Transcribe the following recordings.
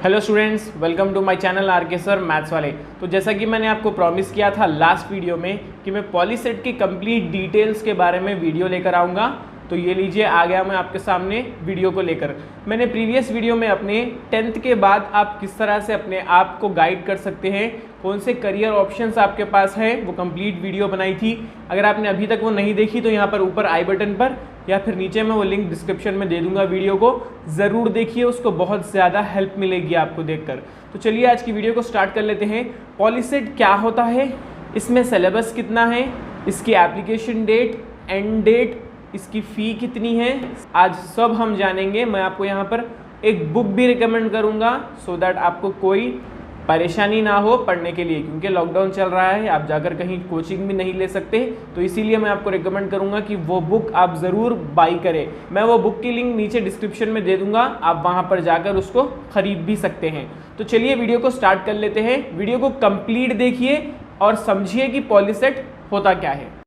Hello students, welcome to my channel R K sir maths वाले। तो जैसा कि मैंने आपको प्रॉमिस किया था लास्ट वीडियो में कि मैं पॉलीसेट की कंप्लीट डिटेल्स के बारे में वीडियो लेकर आऊँगा, तो ये लीजिए आ गया मैं आपके सामने वीडियो को लेकर। मैंने प्रीवियस वीडियो में अपने 10th के बाद आप किस तरह से अपने आप को गाइड कर सकते हैं, कौन से करियर ऑप्शंस आपके पास है, वो कंप्लीट वीडियो बनाई थी। अगर आपने अभी तक वो नहीं देखी तो यहाँ पर ऊपर आई बटन पर या फिर नीचे मैं वो लिंक डिस्क्रिप्शन में दे दूंगा, वीडियो को ज़रूर देखिए, उसको बहुत ज़्यादा हेल्प मिलेगी आपको देखकर। तो चलिए आज की वीडियो को स्टार्ट कर लेते हैं। पॉलीसेट क्या होता है, इसमें सिलेबस कितना है, इसकी एप्लीकेशन डेट, एंड डेट, इसकी फ़ी कितनी है, आज सब हम जानेंगे। मैं आपको यहाँ पर एक बुक भी रिकमेंड करूँगा सो दैट आपको कोई परेशानी ना हो पढ़ने के लिए, क्योंकि लॉकडाउन चल रहा है, आप जाकर कहीं कोचिंग भी नहीं ले सकते। तो इसीलिए मैं आपको रिकमेंड करूंगा कि वो बुक आप ज़रूर बाई करें। मैं वो बुक की लिंक नीचे डिस्क्रिप्शन में दे दूंगा, आप वहां पर जाकर उसको खरीद भी सकते हैं। तो चलिए वीडियो को स्टार्ट कर लेते हैं। वीडियो को कंप्लीट देखिए और समझिए कि पॉलीसेट होता क्या है।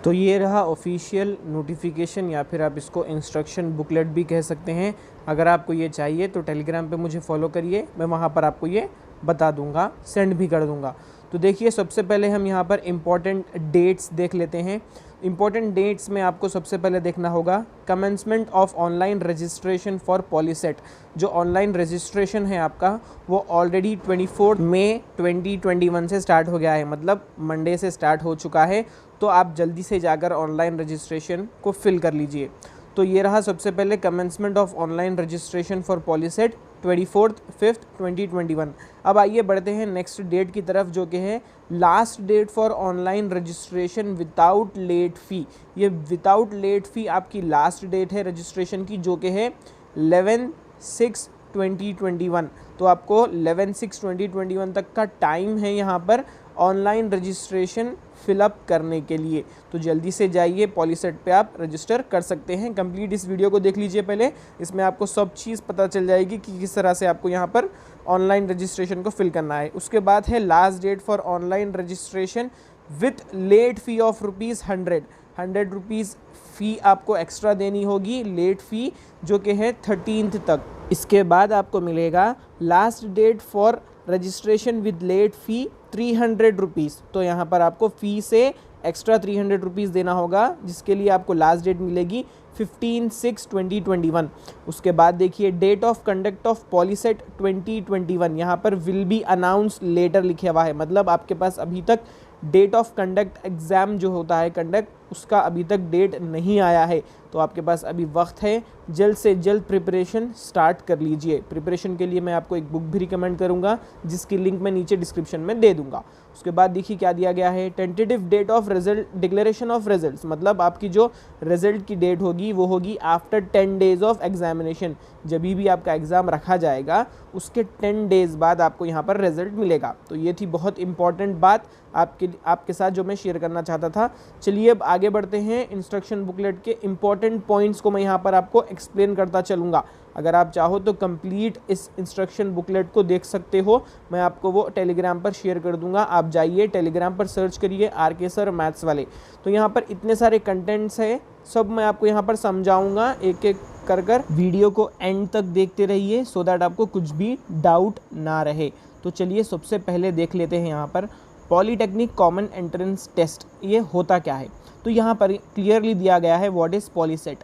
तो ये रहा ऑफिशियल नोटिफिकेशन या फिर आप इसको इंस्ट्रक्शन बुकलेट भी कह सकते हैं। अगर आपको ये चाहिए तो टेलीग्राम पे मुझे फॉलो करिए, मैं वहाँ पर आपको ये बता दूँगा, सेंड भी कर दूँगा। तो देखिए सबसे पहले हम यहाँ पर इम्पॉर्टेंट डेट्स देख लेते हैं। इम्पॉर्टेंट डेट्स में आपको सबसे पहले देखना होगा commencement of online registration for polyset. जो ऑनलाइन रजिस्ट्रेशन है आपका वो ऑलरेडी 24 मई 2021 से स्टार्ट हो गया है, मतलब मंडे से स्टार्ट हो चुका है। तो आप जल्दी से जाकर ऑनलाइन रजिस्ट्रेशन को फिल कर लीजिए। तो ये रहा सबसे पहले commencement of online registration for polyset 24/5/2021। अब आइए बढ़ते हैं नेक्स्ट डेट की तरफ, जो कि है last date for online registration without late fee. ये विदाउट लेट फ़ी आपकी लास्ट डेट है रजिस्ट्रेशन की, जो कि है 11/6/2021। तो आपको 11/6/2021 तक का टाइम है यहाँ पर ऑनलाइन रजिस्ट्रेशन फिलअप करने के लिए। तो जल्दी से जाइए, पॉलीसेट पे आप रजिस्टर कर सकते हैं। कंप्लीट इस वीडियो को देख लीजिए पहले, इसमें आपको सब चीज़ पता चल जाएगी कि किस तरह से आपको यहाँ पर ऑनलाइन रजिस्ट्रेशन को फिल करना है। उसके बाद है last date for online registration with late fee of ₹100। 100 rupees fee आपको एक्स्ट्रा देनी होगी, लेट फ़ी, जो कि है 13th तक। इसके बाद आपको मिलेगा last date for registration with late fee 300 rupees. तो यहाँ पर आपको फ़ी से एक्स्ट्रा 300 रुपीज़ देना होगा, जिसके लिए आपको लास्ट डेट मिलेगी 15/6/2021। उसके बाद देखिए date of conduct of POLYCET 2021, यहाँ पर विल बी अनाउंस लेटर लिखा हुआ है, मतलब आपके पास अभी तक डेट ऑफ कंडक्ट एग्ज़ाम जो होता है कंडक्ट, उसका अभी तक डेट नहीं आया है। तो आपके पास अभी वक्त है, जल्द से जल्द प्रिपरेशन स्टार्ट कर लीजिए। प्रिपरेशन के लिए मैं आपको एक बुक भी रिकमेंड करूंगा, जिसकी लिंक मैं नीचे डिस्क्रिप्शन में दे दूंगा। उसके बाद देखिए क्या दिया गया है, tentative date of result, declaration of results, मतलब आपकी जो रिजल्ट की डेट होगी वो होगी आफ्टर 10 डेज़ ऑफ एग्जामिनेशन। जब भी आपका एग्ज़ाम रखा जाएगा उसके 10 डेज़ बाद आपको यहाँ पर रिजल्ट मिलेगा। तो ये थी बहुत इंपॉर्टेंट बात आपके साथ जो मैं शेयर करना चाहता था। चलिए अब आगे बढ़ते हैं। इंस्ट्रक्शन बुकलेट के इंपॉर्टेंट पॉइंट्स को मैं यहाँ पर आपको एक्सप्लेन करता चलूँगा। अगर आप चाहो तो कंप्लीट इस इंस्ट्रक्शन बुकलेट को देख सकते हो, मैं आपको वो टेलीग्राम पर शेयर कर दूंगा। आप जाइए टेलीग्राम पर सर्च करिए आर के सर मैथ्स वाले। तो यहाँ पर इतने सारे कंटेंट्स है, सब मैं आपको यहाँ पर समझाऊंगा एक एक कर वीडियो को एंड तक देखते रहिए सो दैट आपको कुछ भी डाउट ना रहे। तो चलिए सबसे पहले देख लेते हैं यहाँ पर पॉलीटेक्निक कॉमन एंट्रेंस टेस्ट, ये होता क्या है। तो यहाँ पर क्लियरली दिया गया है what is POLYCET.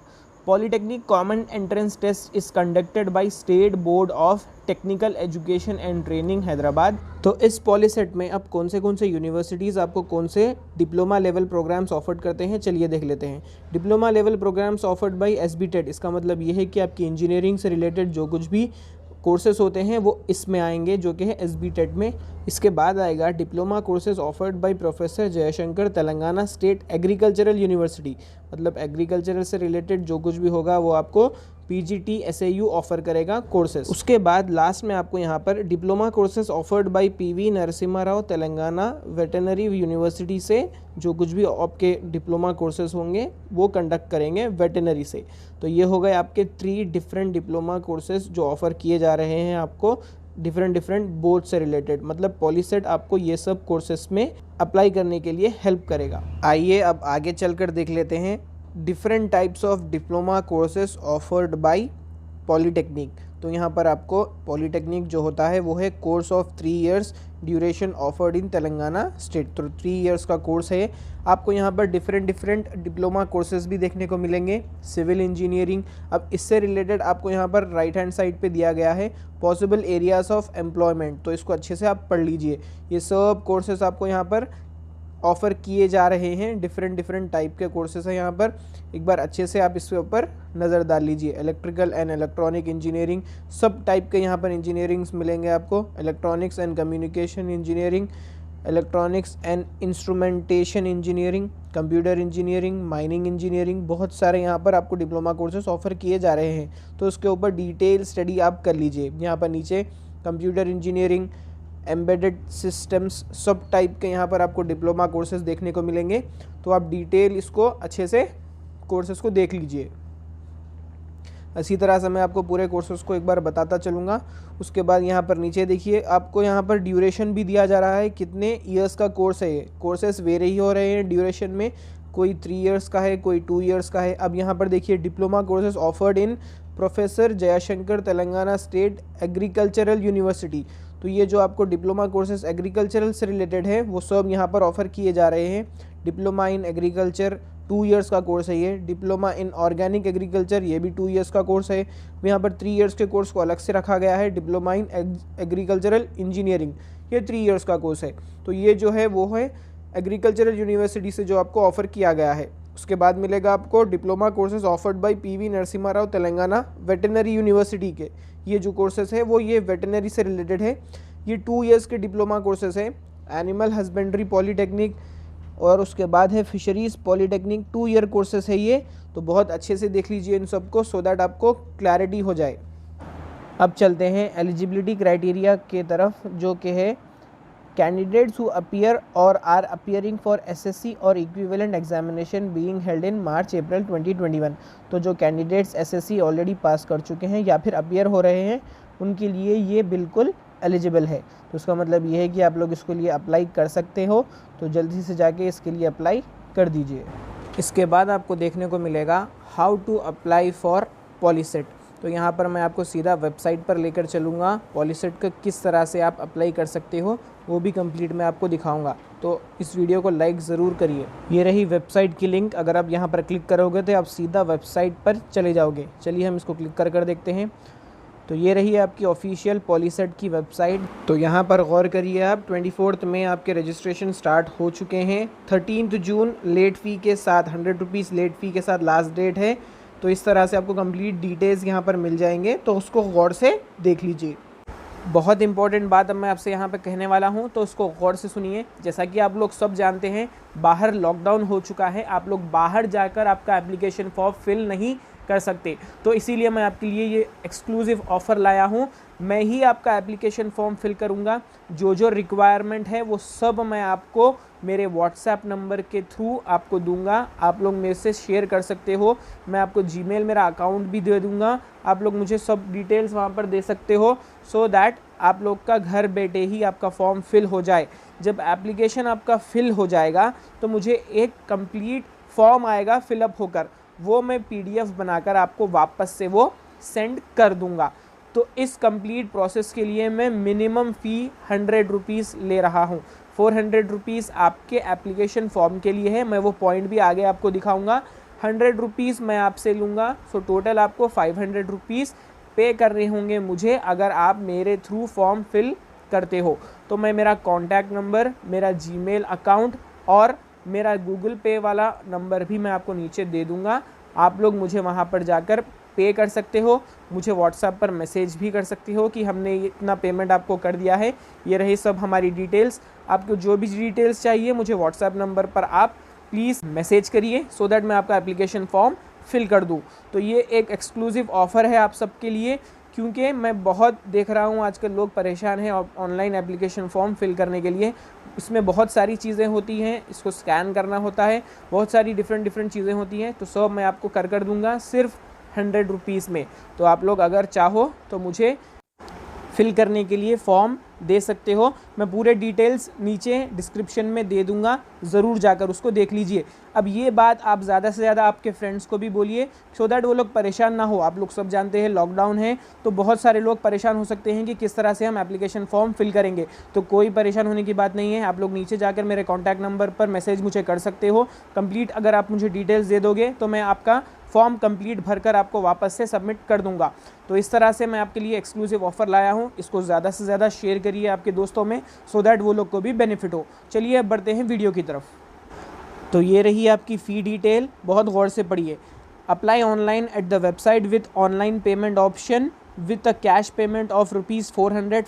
Polytechnic common entrance test is conducted by state board of technical education and training Hyderabad. तो इस पॉलीसेट में अब कौन से यूनिवर्सिटीज़ आपको कौन से डिप्लोमा लेवल प्रोग्राम्स ऑफर्ड करते हैं, चलिए देख लेते हैं। Diploma level programs offered by SBTET, इसका मतलब ये है कि आपकी इंजीनियरिंग से रिलेटेड जो कुछ भी कोर्सेज होते हैं वो इसमें आएंगे, जो कि है SBTET में। इसके बाद आएगा diploma courses offered by professor Jaishankar, Telangana state agricultural university, मतलब एग्रीकल्चरल से रिलेटेड जो कुछ भी होगा वो आपको PGT SAU ऑफर करेगा कोर्सेज। उसके बाद लास्ट में आपको यहाँ पर diploma courses offered by PV Narasimha Rao, Telangana veterinary university से जो कुछ भी आपके डिप्लोमा कोर्सेज होंगे वो कंडक्ट करेंगे वेटनरी से। तो ये हो गए आपके 3 डिफरेंट डिप्लोमा कोर्सेज जो ऑफ़र किए जा रहे हैं आपको डिफरेंट बोर्ड से रिलेटेड, मतलब पॉलीसेट आपको ये सब कोर्सेज में अप्लाई करने के लिए हेल्प करेगा। आइए अब आगे चलकर देख लेते हैं different types of diploma courses offered by polytechnic. तो यहाँ पर आपको पॉलीटेक्निक जो होता है वो है course of 3 years duration offered in Telangana state. तो 3 इयर्स का कोर्स है। आपको यहाँ पर डिफरेंट डिप्लोमा कोर्सेज भी देखने को मिलेंगे। सिविल इंजीनियरिंग, अब इससे रिलेटेड आपको यहाँ पर राइट हैंड साइड पे दिया गया है पॉसिबल एरियाज ऑफ एम्प्लॉयमेंट, तो इसको अच्छे से आप पढ़ लीजिए। ये सब कोर्सेज आपको यहाँ पर ऑफ़र किए जा रहे हैं, डिफरेंट टाइप के कोर्सेज हैं यहाँ पर। एक बार अच्छे से आप इसके ऊपर नज़र डाल लीजिए। इलेक्ट्रिकल एंड इलेक्ट्रॉनिक इंजीनियरिंग, सब टाइप के यहाँ पर इंजीनियरिंग्स मिलेंगे आपको। Electronics and communication engineering, electronics and instrumentation engineering, computer engineering, mining engineering, बहुत सारे यहाँ पर आपको डिप्लोमा कोर्सेज ऑफ़र किए जा रहे हैं। तो उसके ऊपर डिटेल स्टडी आप कर लीजिए। यहाँ पर नीचे कंप्यूटर इंजीनियरिंग, एम्बेडेड सिस्टम्स, सब टाइप के यहाँ पर आपको डिप्लोमा कोर्सेज देखने को मिलेंगे। तो आप डिटेल इसको अच्छे से कोर्सेज को देख लीजिए। इसी तरह से मैं आपको पूरे कोर्सेज को एक बार बताता चलूँगा। उसके बाद यहाँ पर नीचे देखिए, आपको यहाँ पर ड्यूरेशन भी दिया जा रहा है, कितने ईयर्स का कोर्स है ये। कोर्सेज वेरी हो रहे हैं ड्यूरेशन में, कोई 3 इयर्स का है, कोई 2 इयर्स का है। अब यहाँ पर देखिए, diploma courses offered in professor Jaishankar Telangana state agricultural university. तो ये जो आपको डिप्लोमा कोर्सेज एग्रीकल्चरल से रिलेटेड है वो सब यहाँ पर ऑफ़र किए जा रहे हैं। डिप्लोमा इन एग्रीकल्चर 2 इयर्स का कोर्स है ये। डिप्लोमा इन ऑर्गेनिक एग्रीकल्चर, ये भी 2 इयर्स का कोर्स है। यहाँ पर 3 इयर्स के कोर्स को अलग से रखा गया है। डिप्लोमा इन एग्रीकल्चरल इंजीनियरिंग, ये 3 इयर्स का कोर्स है। तो ये जो है वो है एग्रीकल्चरल यूनिवर्सिटी से जो आपको ऑफ़र किया गया है। उसके बाद मिलेगा आपको diploma courses offered by PV Narasimha Rao Telangana veterinary university के। ये जो कोर्सेज है वो ये वेटनरी से रिलेटेड है। ये 2 इयर्स के डिप्लोमा कोर्सेज है। एनिमल हस्बेंड्री पॉलीटेक्निक और उसके बाद है फिशरीज़ पॉलीटेक्निक, 2 ईयर कोर्सेज है ये। तो बहुत अच्छे से देख लीजिए इन सबको, सो दैट आपको क्लैरिटी हो जाए। अब चलते हैं एलिजिबिलिटी क्राइटेरिया के तरफ, जो कि है candidates who appear or are appearing for SSC or equivalent examination being held in March April 2021। तो जो कैंडिडेट्स एसएससी ऑलरेडी पास कर चुके हैं या फिर अपीयर हो रहे हैं, उनके लिए ये बिल्कुल एलिजिबल है। तो उसका मतलब ये है कि आप लोग इसके लिए अप्लाई कर सकते हो। तो जल्दी से जाके इसके लिए अप्लाई कर दीजिए। इसके बाद आपको देखने को मिलेगा how to apply for POLYCET. तो यहाँ पर मैं आपको सीधा वेबसाइट पर लेकर चलूँगा। पॉलीसेट का किस तरह से आप अप्लाई कर सकते हो वो भी कंप्लीट मैं आपको दिखाऊंगा। तो इस वीडियो को लाइक ज़रूर करिए। ये रही वेबसाइट की लिंक, अगर आप यहाँ पर क्लिक करोगे तो आप सीधा वेबसाइट पर चले जाओगे। चलिए हम इसको क्लिक कर देखते हैं। तो ये रही आपकी ऑफिशियल पॉलीसेट की वेबसाइट। तो यहाँ पर गौर करिए आप, 24 में आपके रजिस्ट्रेशन स्टार्ट हो चुके हैं। 13 जून लेट फ़ी के साथ, 100 रुपीज़ लेट फ़ी के साथ लास्ट डेट है। तो इस तरह से आपको कंप्लीट डिटेल्स यहाँ पर मिल जाएंगे, तो उसको गौर से देख लीजिए। बहुत इंपॉर्टेंट बात अब मैं आपसे यहाँ पे कहने वाला हूँ, तो उसको गौर से सुनिए। जैसा कि आप लोग सब जानते हैं, बाहर लॉकडाउन हो चुका है, आप लोग बाहर जाकर आपका एप्लीकेशन फॉर्म फिल नहीं कर सकते। तो इसीलिए मैं आपके लिए ये एक्सक्लूसिव ऑफ़र लाया हूँ। मैं ही आपका एप्लीकेशन फॉर्म फिल करूँगा। जो रिक्वायरमेंट है वो सब मैं आपको मेरे व्हाट्सएप नंबर के थ्रू आपको दूंगा। आप लोग मेरे से शेयर कर सकते हो। मैं आपको जीमेल मेरा अकाउंट भी दे दूंगा, आप लोग मुझे सब डिटेल्स वहाँ पर दे सकते हो, सो दैट आप लोग का घर बैठे ही आपका फॉर्म फिल हो जाए। जब एप्लीकेशन आपका फिल हो जाएगा तो मुझे एक कंप्लीट फॉर्म आएगा फिलअप होकर, वो मैं PDF बनाकर आपको वापस से वो सेंड कर दूंगा। तो इस कंप्लीट प्रोसेस के लिए मैं मिनिमम फ़ी 100 रुपीज़ ले रहा हूँ। 400 रुपीज़ आपके एप्लीकेशन फॉर्म के लिए है, मैं वो पॉइंट भी आगे आपको दिखाऊंगा। 100 रुपीज़ मैं आपसे लूँगा। सो टोटल आपको 500 रुपीज़ पे करने होंगे मुझे, अगर आप मेरे थ्रू फॉर्म फिल करते हो। तो मैं मेरा कॉन्टैक्ट नंबर, मेरा जीमेल अकाउंट और मेरा गूगल पे वाला नंबर भी मैं आपको नीचे दे दूँगा। आप लोग मुझे वहाँ पर जाकर पे कर सकते हो। मुझे व्हाट्सएप पर मैसेज भी कर सकते हो कि हमने इतना पेमेंट आपको कर दिया है। ये रही सब हमारी डिटेल्स। आपको जो भी डिटेल्स चाहिए मुझे व्हाट्सएप नंबर पर आप प्लीज़ मैसेज करिए, सो दैट मैं आपका एप्लीकेशन फॉर्म फिल कर दूँ। तो ये एक एक्सक्लूसिव ऑफ़र है आप सबके लिए, क्योंकि मैं बहुत देख रहा हूँ आजकल लोग परेशान हैं ऑनलाइन एप्लीकेशन फॉर्म फिल करने के लिए। इसमें बहुत सारी चीज़ें होती हैं, इसको स्कैन करना होता है, बहुत सारी डिफरेंट चीज़ें होती हैं। तो सब मैं आपको कर दूँगा सिर्फ 100 रुपीज़ में। तो आप लोग अगर चाहो तो मुझे फिल करने के लिए फॉर्म दे सकते हो। मैं पूरे डिटेल्स नीचे डिस्क्रिप्शन में दे दूंगा, ज़रूर जाकर उसको देख लीजिए। अब ये बात आप ज़्यादा से ज़्यादा आपके फ्रेंड्स को भी बोलिए, सो दैट वो लोग परेशान ना हो। आप लोग सब जानते हैं लॉकडाउन है, तो बहुत सारे लोग परेशान हो सकते हैं कि किस तरह से हम एप्लीकेशन फॉर्म फिल करेंगे। तो कोई परेशान होने की बात नहीं है, आप लोग नीचे जाकर मेरे कॉन्टैक्ट नंबर पर मैसेज मुझे कर सकते हो। कंप्लीट अगर आप मुझे डिटेल्स दे दोगे तो मैं आपका फॉर्म कंप्लीट भरकर आपको वापस से सबमिट कर दूंगा। तो इस तरह से मैं आपके लिए एक्सक्लूसिव ऑफर लाया हूं, इसको ज़्यादा से ज़्यादा शेयर करिए आपके दोस्तों में, सो दैट वो लोग को भी बेनिफिट हो। चलिए अब बढ़ते हैं वीडियो की तरफ। तो ये रही आपकी फ़ी डिटेल, बहुत गौर से पढ़िए। Apply online at the website with online payment option with a cash payment of ₹400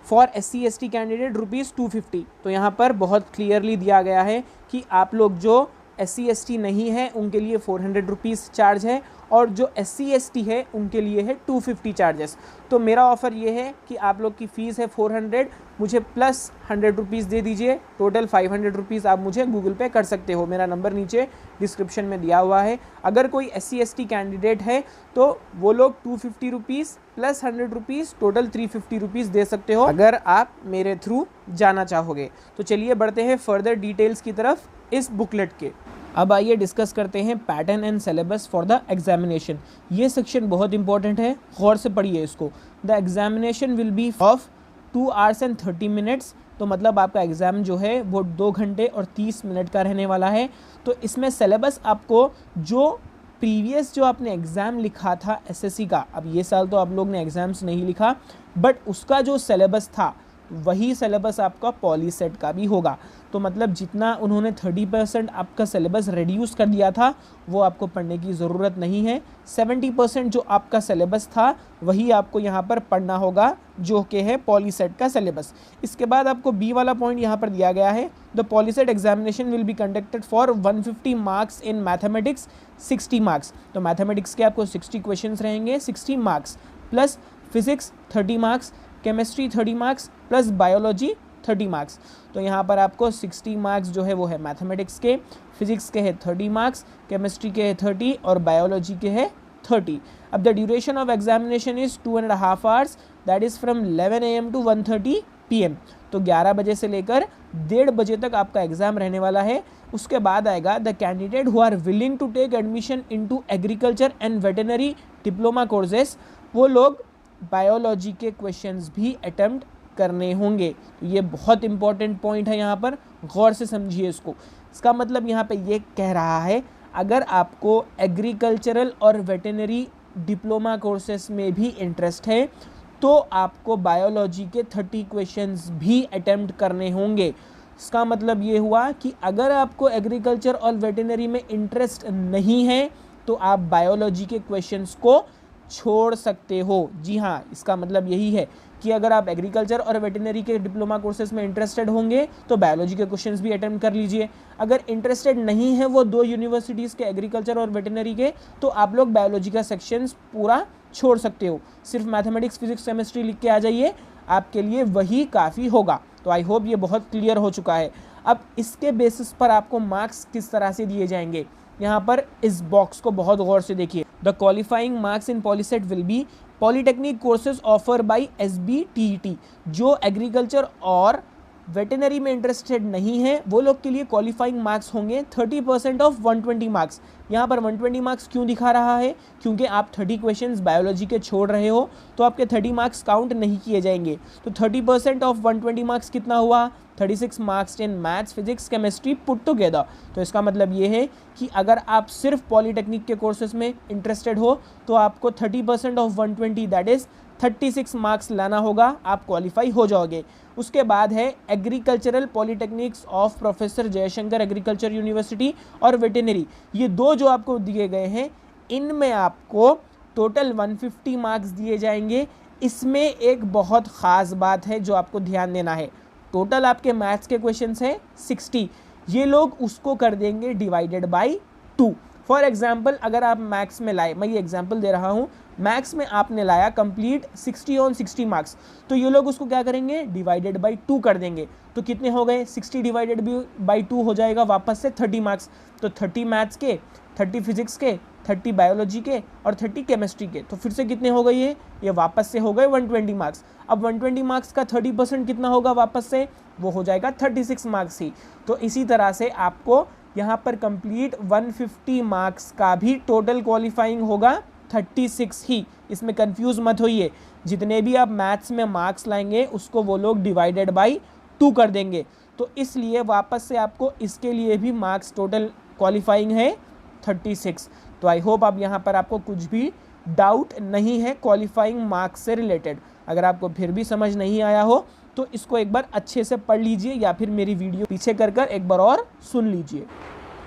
for SC/ST candidate ₹250। तो यहाँ पर बहुत क्लियरली दिया गया है कि आप लोग जो SC/ST नहीं है उनके लिए ₹400 चार्ज है, और जो SC/ST है उनके लिए है 250 चार्जेस। तो मेरा ऑफ़र ये है कि आप लोग की फ़ीस है 400, मुझे प्लस ₹100 दे दीजिए, टोटल ₹500 आप मुझे गूगल पे कर सकते हो। मेरा नंबर नीचे डिस्क्रिप्शन में दिया हुआ है। अगर कोई SC/ST कैंडिडेट है तो वो लोग ₹250 प्लस ₹100 टोटल ₹350 दे सकते हो, अगर आप मेरे थ्रू जाना चाहोगे। तो चलिए बढ़ते हैं फर्दर डिटेल्स की तरफ इस बुकलेट के। अब आइए डिस्कस करते हैं pattern and syllabus for the examination. ये सेक्शन बहुत इंपॉर्टेंट है, गौर से पढ़िए इसको। The examination will be of 2 hours and 30 minutes। तो मतलब आपका एग्ज़ाम जो है वो 2 घंटे और 30 मिनट का रहने वाला है। तो इसमें सिलेबस आपको जो प्रीवियस जो आपने एग्ज़ाम लिखा था SSC का, अब ये साल तो आप लोग ने एग्ज़ाम्स नहीं लिखा, बट उसका जो सिलेबस था वही सिलेबस आपका पॉलीसेट का भी होगा। तो मतलब जितना उन्होंने 30% आपका सिलेबस रिड्यूस कर दिया था वो आपको पढ़ने की ज़रूरत नहीं है। 70% जो आपका सिलेबस था वही आपको यहाँ पर पढ़ना होगा, जो कि है पॉलीसेट का सिलेबस। इसके बाद आपको बी वाला पॉइंट यहाँ पर दिया गया है, the polyset examination will be conducted for 150 marks in mathematics 60 marks. तो मैथमेटिक्स के आपको 60 क्वेश्चंस रहेंगे, 60 marks, plus physics 30 marks, chemistry 30 marks, plus biology 30 marks. तो यहाँ पर आपको 60 मार्क्स जो है वो है मैथमेटिक्स के, फिजिक्स के है 30 मार्क्स, केमिस्ट्री के है 30 और बायोलॉजी के है 30। अब the duration of examination is 2.5 hours, that is from 11 AM to 1:30 PM। तो 11 बजे से लेकर 1:30 बजे तक आपका एग्ज़ाम रहने वाला है। उसके बाद आएगा the candidate who are willing to take admission into agriculture and veterinary diploma courses, वो लोग बायोलॉजी के क्वेश्चंस भी अटेम्प्ट करने होंगे। तो ये बहुत इंपॉर्टेंट पॉइंट है, यहाँ पर गौर से समझिए इसको। इसका मतलब यहाँ पे ये कह रहा है अगर आपको एग्रीकल्चरल और वेटरनरी डिप्लोमा कोर्सेस में भी इंटरेस्ट है तो आपको बायोलॉजी के 30 क्वेश्चंस भी अटेम्प्ट करने होंगे। इसका मतलब ये हुआ कि अगर आपको एग्रीकल्चर और वेटरनरी में इंटरेस्ट नहीं है तो आप बायोलॉजी के क्वेश्चंस को छोड़ सकते हो। जी हाँ, इसका मतलब यही है कि अगर आप एग्रीकल्चर और वेटरनरी के डिप्लोमा कोर्सेज में इंटरेस्टेड होंगे तो बायोलॉजी के क्वेश्चंस भी अटेम्प्ट कर लीजिए। अगर इंटरेस्टेड नहीं है वो 2 यूनिवर्सिटीज़ के एग्रीकल्चर और वेटरनरी के, तो आप लोग बायोलॉजी का सेक्शंस पूरा छोड़ सकते हो। सिर्फ मैथमेटिक्स, फिजिक्स, केमिस्ट्री लिख के आ जाइए, आपके लिए वही काफ़ी होगा। तो आई होप ये बहुत क्लियर हो चुका है। अब इसके बेसिस पर आपको मार्क्स किस तरह से दिए जाएंगे, यहाँ पर इस बॉक्स को बहुत गौर से देखिए। The qualifying marks in POLYCET will be polytechnic courses offer by SBTET। जो एग्रीकल्चर और वेटरनरी में इंटरेस्टेड नहीं है वो लोग के लिए क्वालिफाइंग मार्क्स होंगे 30% ऑफ 120 मार्क्स। यहाँ पर 120 मार्क्स क्यों दिखा रहा है, क्योंकि आप 30 क्वेश्चंस बायोलॉजी के छोड़ रहे हो तो आपके 30 मार्क्स काउंट नहीं किए जाएंगे। तो 30% ऑफ 120 मार्क्स कितना हुआ, 36 marks in maths, physics, chemistry put together. तो इसका मतलब ये है कि अगर आप सिर्फ पॉलीटेक्निक के कोर्सेज में इंटरेस्टेड हो तो आपको 30% ऑफ 120 दैट इज़ 36 मार्क्स लाना होगा, आप क्वालिफाई हो जाओगे। उसके बाद है agricultural polytechnics of professor Jayashankar agriculture university और वेटरनरी। ये दो जो आपको दिए गए हैं इनमें आपको टोटल 150 मार्क्स दिए जाएंगे। इसमें एक बहुत ख़ास बात है जो आपको ध्यान देना है, टोटल आपके मैथ्स के क्वेश्चंस हैं 60, ये लोग उसको कर देंगे डिवाइडेड बाई 2। फॉर एग्जाम्पल अगर आप मैथ्स में लाए, मैं ये एग्जाम्पल दे रहा हूँ, मैथ्स में आपने लाया कंप्लीट 60 ऑन 60 मार्क्स, तो ये लोग उसको क्या करेंगे, डिवाइडेड बाई 2 कर देंगे। तो कितने हो गए, 60 डिवाइडेड बाई 2 हो जाएगा वापस से 30 मार्क्स। तो 30 मैथ्स के 30 फिजिक्स के, 30 बायोलॉजी के और 30 केमिस्ट्री के। तो फिर से कितने हो गए ये वापस से हो गए 120 मार्क्स। अब 120 मार्क्स का 30% कितना होगा वापस से, वो हो जाएगा 36 मार्क्स ही। तो इसी तरह से आपको यहाँ पर कंप्लीट 150 मार्क्स का भी टोटल क्वालिफाइंग होगा 36 ही। इसमें कंफ्यूज मत होइए, जितने भी आप मैथ्स में मार्क्स लाएंगे उसको वो लोग डिवाइडेड बाई 2 कर देंगे। तो इसलिए वापस से आपको इसके लिए भी मार्क्स टोटल क्वालिफाइंग है 36। तो आई होप अब यहाँ पर आपको कुछ भी डाउट नहीं है क्वालिफाइंग मार्क्स से रिलेटेड। अगर आपको फिर भी समझ नहीं आया हो तो इसको एक बार अच्छे से पढ़ लीजिए या फिर मेरी वीडियो पीछे कर एक बार और सुन लीजिए।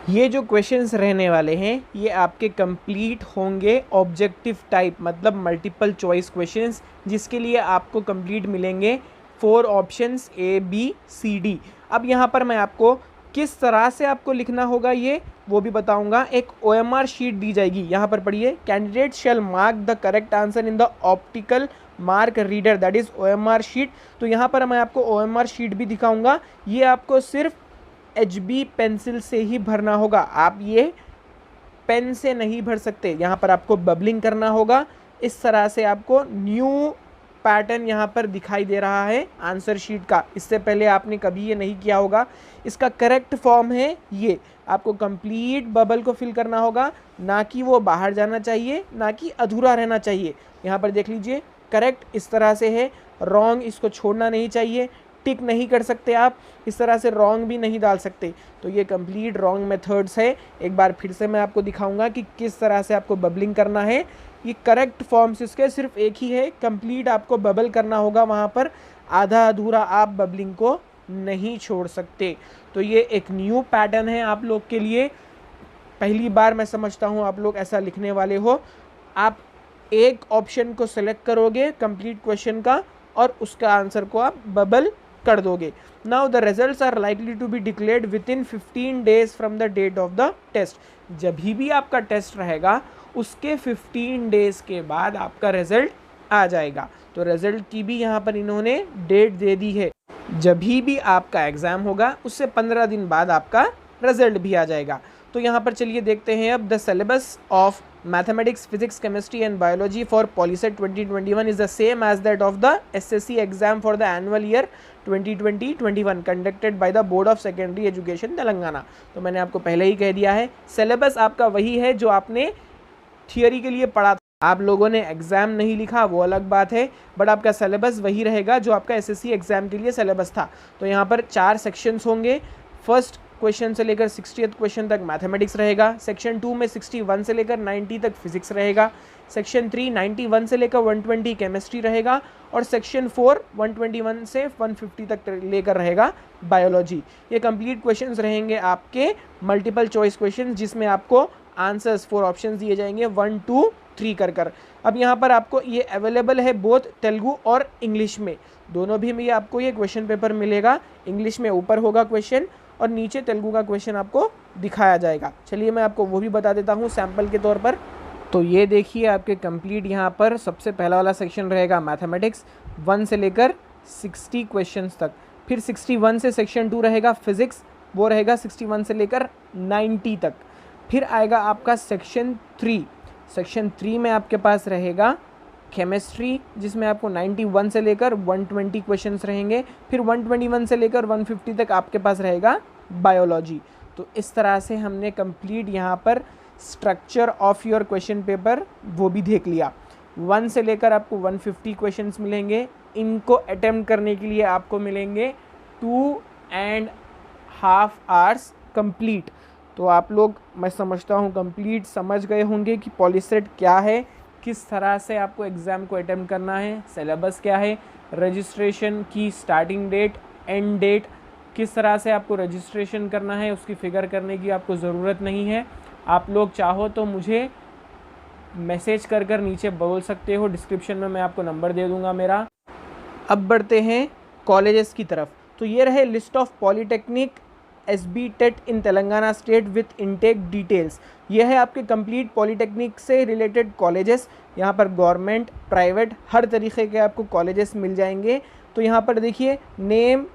ये जो क्वेश्चंस रहने वाले हैं ये आपके कंप्लीट होंगे ऑब्जेक्टिव टाइप, मतलब मल्टीपल चॉइस क्वेश्चंस, जिसके लिए आपको कंप्लीट मिलेंगे 4 options A B C D। अब यहाँ पर मैं आपको किस तरह से आपको लिखना होगा ये वो भी बताऊंगा। एक OMR शीट दी जाएगी, यहाँ पर पढ़िए, candidate shell mark the correct answer in the optical mark reader, that is OMR sheet. तो यहाँ पर मैं आपको OMR शीट भी दिखाऊंगा। ये आपको सिर्फ HB पेंसिल से ही भरना होगा, आप ये पेन से नहीं भर सकते। यहाँ पर आपको बबलिंग करना होगा। इस तरह से आपको न्यू पैटर्न यहाँ पर दिखाई दे रहा है आंसर शीट का, इससे पहले आपने कभी ये नहीं किया होगा। इसका करेक्ट फॉर्म है ये, आपको कंप्लीट बबल को फिल करना होगा, ना कि वो बाहर जाना चाहिए, ना कि अधूरा रहना चाहिए। यहाँ पर देख लीजिए, करेक्ट इस तरह से है, रॉन्ग इसको छोड़ना नहीं चाहिए, टिक नहीं कर सकते आप, इस तरह से रॉन्ग भी नहीं डाल सकते। तो ये कंप्लीट रॉन्ग मेथड्स है। एक बार फिर से मैं आपको दिखाऊंगा कि किस तरह से आपको बबलिंग करना है। ये करेक्ट फॉर्म्स इसके सिर्फ एक ही है, कंप्लीट आपको बबल करना होगा, वहाँ पर आधा अधूरा आप बबलिंग को नहीं छोड़ सकते। तो ये एक न्यू पैटर्न है आप लोग के लिए, पहली बार मैं समझता हूँ आप लोग ऐसा लिखने वाले हो। आप एक ऑप्शन को सिलेक्ट करोगे कंप्लीट क्वेश्चन का और उसका आंसर को आप बबल कर दोगे। Now the results are likely to be declared within 15 days from the date of the test. जब भी आपका टेस्ट रहेगा उसके 15 डेज के बाद आपका रिजल्ट आ जाएगा। तो रिजल्ट की भी यहाँ पर इन्होंने डेट दे दी है, जब भी आपका एग्जाम होगा उससे 15 दिन बाद आपका रिजल्ट भी आ जाएगा। तो यहाँ पर चलिए देखते हैं अब the syllabus of mathematics, physics, chemistry and biology for POLYCET 2021 is the same as that of the SSC exam for the annual year 2020-21 conducted by the board of secondary education Telangana. तो मैंने आपको पहले ही कह दिया है, सिलेबस आपका वही है जो आपने थियोरी के लिए पढ़ा था। आप लोगों ने एग्जाम नहीं लिखा वो अलग बात है, बट आपका सिलेबस वही रहेगा जो आपका SSC एग्जाम के लिए सिलेबस था। तो यहाँ पर 4 सेक्शंस होंगे। फर्स्ट क्वेश्चन से लेकर 60th क्वेश्चन तक मैथमेटिक्स रहेगा। सेक्शन 2 में 61 से लेकर 90 तक फिजिक्स रहेगा। सेक्शन 3 91 से लेकर 120 केमिस्ट्री रहेगा। और सेक्शन 4 121 से 150 तक लेकर रहेगा बायोलॉजी। ये कंप्लीट क्वेश्चंस रहेंगे आपके मल्टीपल चॉइस क्वेश्चन, जिसमें आपको आंसर्स 4 ऑप्शंस दिए जाएंगे 1 2 3 कर। अब यहाँ पर आपको ये अवेलेबल है बोथ तेलुगु और इंग्लिश में, दोनों भी में आपको ये क्वेश्चन पेपर मिलेगा। इंग्लिश में ऊपर होगा क्वेश्चन और नीचे तेलुगु का क्वेश्चन आपको दिखाया जाएगा। चलिए मैं आपको वो भी बता देता हूँ सैम्पल के तौर पर। तो ये देखिए आपके कंप्लीट यहाँ पर सबसे पहला वाला सेक्शन रहेगा मैथमेटिक्स 1 से लेकर 60 क्वेश्चंस तक। फिर 61 से सेक्शन 2 रहेगा फिजिक्स, वो रहेगा 61 से लेकर 90 तक। फिर आएगा आपका सेक्शन 3। सेक्शन 3 में आपके पास रहेगा केमिस्ट्री, जिसमें आपको 91 से लेकर 120 क्वेश्चंस रहेंगे। फिर 121 से लेकर 150 तक आपके पास रहेगा बायोलॉजी। तो इस तरह से हमने कंप्लीट यहाँ पर structure of your question paper वो भी देख लिया। 1 से लेकर आपको 150 क्वेश्चंस मिलेंगे। इनको अटेम्प्ट करने के लिए आपको मिलेंगे 2.5 आवर्स कंप्लीट। तो आप लोग, मैं समझता हूँ कंप्लीट समझ गए होंगे कि पॉलीसेट क्या है, किस तरह से आपको एग्ज़ाम को अटेम्प्ट करना है, सिलेबस क्या है, रजिस्ट्रेशन की स्टार्टिंग डेट, एंड डेट, किस तरह से आपको रजिस्ट्रेशन करना है, उसकी फिगर करने की आपको ज़रूरत नहीं है। आप लोग चाहो तो मुझे मैसेज कर नीचे बोल सकते हो, डिस्क्रिप्शन में मैं आपको नंबर दे दूंगा मेरा। अब बढ़ते हैं कॉलेजेस की तरफ। तो ये रहे list of polytechnic SB TET in Telangana state with intake details. ये है आपके कंप्लीट पॉलीटेक्निक से रिलेटेड कॉलेजेस। यहाँ पर गवर्नमेंट, प्राइवेट, हर तरीके के आपको कॉलेजेस मिल जाएंगे। तो यहाँ पर देखिए नेम,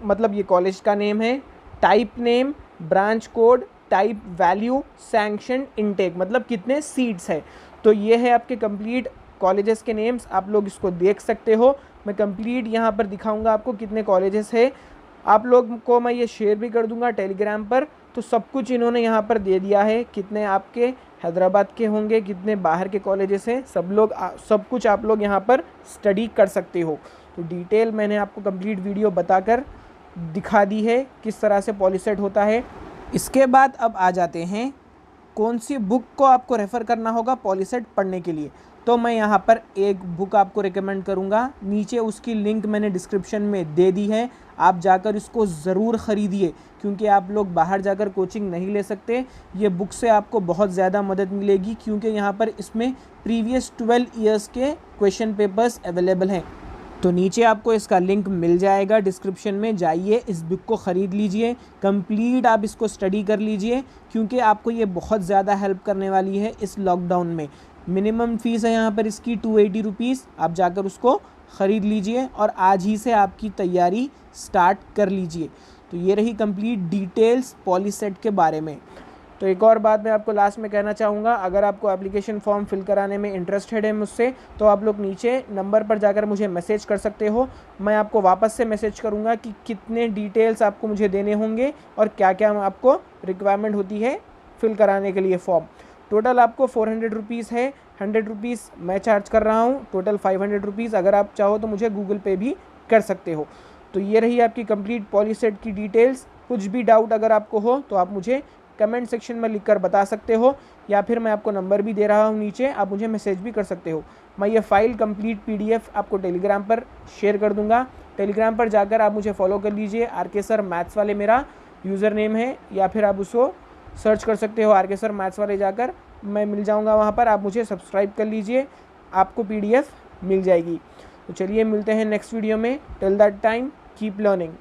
मतलब ये कॉलेज का नेम है, type name, branch code, type, value, sanction, intake, मतलब कितने सीट्स है। तो ये है आपके कंप्लीट कॉलेजेस के नेम्स, आप लोग इसको देख सकते हो। मैं कंप्लीट यहाँ पर दिखाऊंगा आपको कितने कॉलेजेस है, आप लोग को मैं ये शेयर भी कर दूंगा टेलीग्राम पर। तो सब कुछ इन्होंने यहाँ पर दे दिया है, कितने आपके हैदराबाद के होंगे, कितने बाहर के कॉलेजेस हैं, सब कुछ आप लोग यहाँ पर स्टडी कर सकते हो। तो डिटेल मैंने आपको कंप्लीट वीडियो बताकर दिखा दी है किस तरह से पॉलीसेट होता है। इसके बाद अब आ जाते हैं कौन सी बुक को आपको रेफ़र करना होगा पॉलीसेट पढ़ने के लिए। तो मैं यहाँ पर एक बुक आपको रिकमेंड करूँगा, नीचे उसकी लिंक मैंने डिस्क्रिप्शन में दे दी है, आप जाकर इसको ज़रूर ख़रीदिए, क्योंकि आप लोग बाहर जाकर कोचिंग नहीं ले सकते। ये बुक से आपको बहुत ज़्यादा मदद मिलेगी, क्योंकि यहाँ पर इसमें प्रीवियस 12 ईयर्स के क्वेश्चन पेपर्स अवेलेबल हैं। तो नीचे आपको इसका लिंक मिल जाएगा डिस्क्रिप्शन में, जाइए इस बुक को ख़रीद लीजिए, कंप्लीट आप इसको स्टडी कर लीजिए, क्योंकि आपको ये बहुत ज़्यादा हेल्प करने वाली है इस लॉकडाउन में। मिनिमम फ़ीस है यहाँ पर इसकी 280 रुपीज़, आप जाकर उसको ख़रीद लीजिए और आज ही से आपकी तैयारी स्टार्ट कर लीजिए। तो ये रही कंप्लीट डिटेल्स पॉलीसेट के बारे में। तो एक और बात मैं आपको लास्ट में कहना चाहूँगा, अगर आपको एप्लीकेशन फॉर्म फिल कराने में इंटरेस्टेड है मुझसे, तो आप लोग नीचे नंबर पर जाकर मुझे मैसेज कर सकते हो। मैं आपको वापस से मैसेज करूँगा कि कितने डिटेल्स आपको मुझे देने होंगे और क्या क्या आपको रिक्वायरमेंट होती है फिल कराने के लिए फॉर्म। टोटल आपको 400 रुपीज़ है, 100 रुपीज़ मैं चार्ज कर रहा हूँ, टोटल 500 रुपीज़। अगर आप चाहो तो मुझे गूगल पे भी कर सकते हो। तो ये रही आपकी कंप्लीट पॉलीसेट की डिटेल्स। कुछ भी डाउट अगर आपको हो तो आप मुझे कमेंट सेक्शन में लिखकर बता सकते हो, या फिर मैं आपको नंबर भी दे रहा हूँ नीचे, आप मुझे मैसेज भी कर सकते हो। मैं ये फ़ाइल कंप्लीट PDF आपको टेलीग्राम पर शेयर कर दूँगा। टेलीग्राम पर जाकर आप मुझे फॉलो कर लीजिए, RK सर मैथ्स वाले मेरा यूज़र नेम है, या फिर आप उसको सर्च कर सकते हो RK सर मैथ्स वाले, जाकर मैं मिल जाऊँगा वहाँ पर, आप मुझे सब्सक्राइब कर लीजिए, आपको PDF मिल जाएगी। तो चलिए मिलते हैं नेक्स्ट वीडियो में। Till that time keep learning.